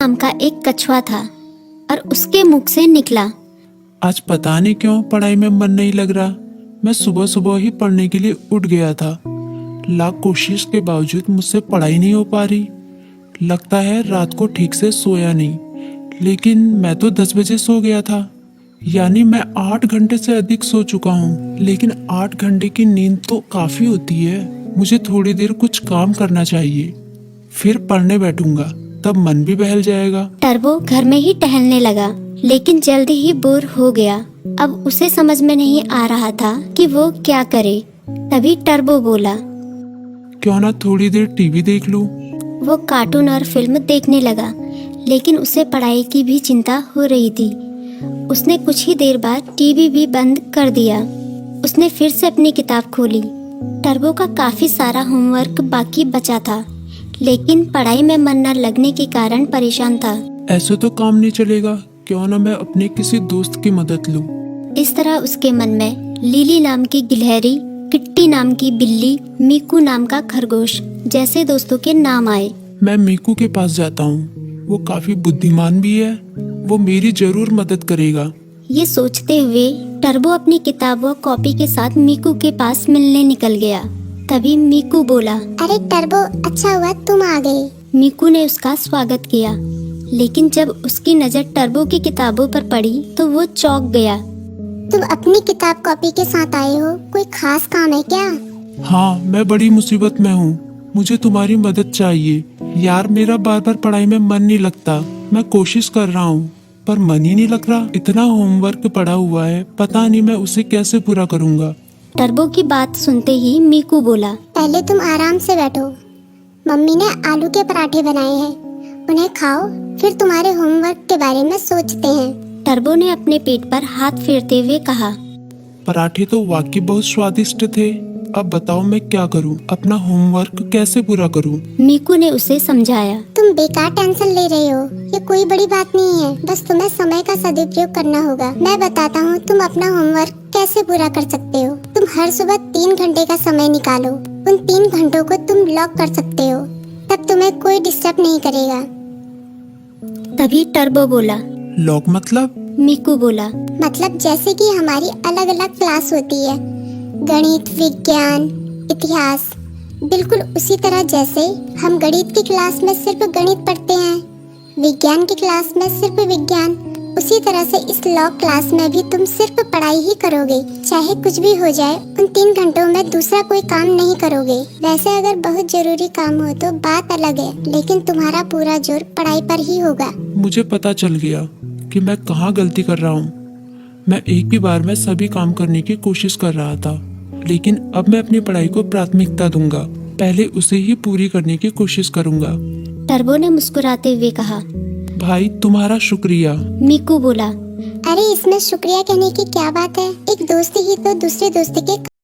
नाम का एक कछुआ था और उसके मुख से निकला। आज पता नहीं क्यों पढ़ाई में मन नहीं लग रहा। मैं सुबह सुबह ही पढ़ने के लिए उठ गया था। लाख कोशिश के बावजूद मुझसे पढ़ाई नहीं हो पा रही। लगता है रात को ठीक से सोया नहीं। लेकिन मैं तो 10 बजे सो गया था, यानी मैं 8 घंटे से अधिक सो चुका हूँ। लेकिन 8 घंटे की नींद तो काफी होती है। मुझे थोड़ी देर कुछ काम करना चाहिए, फिर पढ़ने बैठूंगा, तब मन भी बहल जाएगा। टर्बो घर में ही टहलने लगा, लेकिन जल्दी ही बोर हो गया। अब उसे समझ में नहीं आ रहा था कि वो क्या करे। तभी टर्बो बोला, क्यों ना थोड़ी देर टीवी देख लूं। वो कार्टून और फिल्म देखने लगा, लेकिन उसे पढ़ाई की भी चिंता हो रही थी। उसने कुछ ही देर बाद टीवी भी बंद कर दिया। उसने फिर से अपनी किताब खोली। टर्बो का काफी सारा होमवर्क बाकी बचा था, लेकिन पढ़ाई में मन न लगने के कारण परेशान था। ऐसे तो काम नहीं चलेगा, क्यों ना मैं अपने किसी दोस्त की मदद लूं। इस तरह उसके मन में लिली नाम की गिलहरी, किट्टी नाम की बिल्ली, मीकू नाम का खरगोश जैसे दोस्तों के नाम आए। मैं मीकू के पास जाता हूँ, वो काफी बुद्धिमान भी है, वो मेरी जरूर मदद करेगा। ये सोचते हुए टर्बो अपनी किताब व कॉपी के साथ मीकू के पास मिलने निकल गया। तभी मीकू बोला, अरे टर्बो, अच्छा हुआ तुम आ गए। मीकू ने उसका स्वागत किया, लेकिन जब उसकी नजर टर्बो की किताबों पर पड़ी तो वो चौंक गया। तुम अपनी किताब कॉपी के साथ आए हो, कोई खास काम है क्या? हाँ, मैं बड़ी मुसीबत में हूँ, मुझे तुम्हारी मदद चाहिए। यार, मेरा बार बार पढ़ाई में मन नहीं लगता। मैं कोशिश कर रहा हूँ, पर मन ही नहीं लग रहा। इतना होमवर्क पड़ा हुआ है, पता नहीं मैं उसे कैसे पूरा करूँगा। टर्बो की बात सुनते ही मीकू बोला, पहले तुम आराम से बैठो। मम्मी ने आलू के पराठे बनाए हैं, उन्हें खाओ, फिर तुम्हारे होमवर्क के बारे में सोचते हैं। टर्बो ने अपने पेट पर हाथ फेरते हुए कहा, पराठे तो वाकई बहुत स्वादिष्ट थे। अब बताओ मैं क्या करूं? अपना होमवर्क कैसे पूरा करूं? मीकू ने उसे समझाया। तुम बेकार टेंशन ले रहे हो, ये कोई बड़ी बात नहीं है, बस तुम्हें समय का सदुपयोग करना होगा। मैं बताता हूँ तुम अपना होमवर्क कैसे पूरा कर सकते हो। तुम हर सुबह 3 घंटे का समय निकालो। उन 3 घंटों को तुम लॉक कर सकते हो, तब तुम्हें कोई डिस्टर्ब नहीं करेगा। तभी टर्बो बोला, लॉक मतलब? मीकू बोला, मतलब जैसे कि हमारी अलग अलग क्लास होती है, गणित, विज्ञान, इतिहास, बिल्कुल उसी तरह जैसे हम गणित की क्लास में सिर्फ गणित पढ़ते हैं, विज्ञान की क्लास में सिर्फ विज्ञान, उसी तरह से इस लॉ क्लास में भी तुम सिर्फ पढ़ाई ही करोगे। चाहे कुछ भी हो जाए, उन 3 घंटों में दूसरा कोई काम नहीं करोगे। वैसे अगर बहुत जरूरी काम हो तो बात अलग है, लेकिन तुम्हारा पूरा जोर पढ़ाई पर ही होगा। मुझे पता चल गया कि मैं कहाँ गलती कर रहा हूँ। मैं एक ही बार में सभी काम करने की कोशिश कर रहा था, लेकिन अब मैं अपनी पढ़ाई को प्राथमिकता दूंगा। पहले उसे ही पूरी करने की कोशिश करूंगा। टर्बो ने मुस्कुराते हुए कहा। भाई, तुम्हारा शुक्रिया। मीकू बोला, अरे इसमें शुक्रिया कहने की क्या बात है, एक दोस्ती ही तो दूसरे दोस्ती के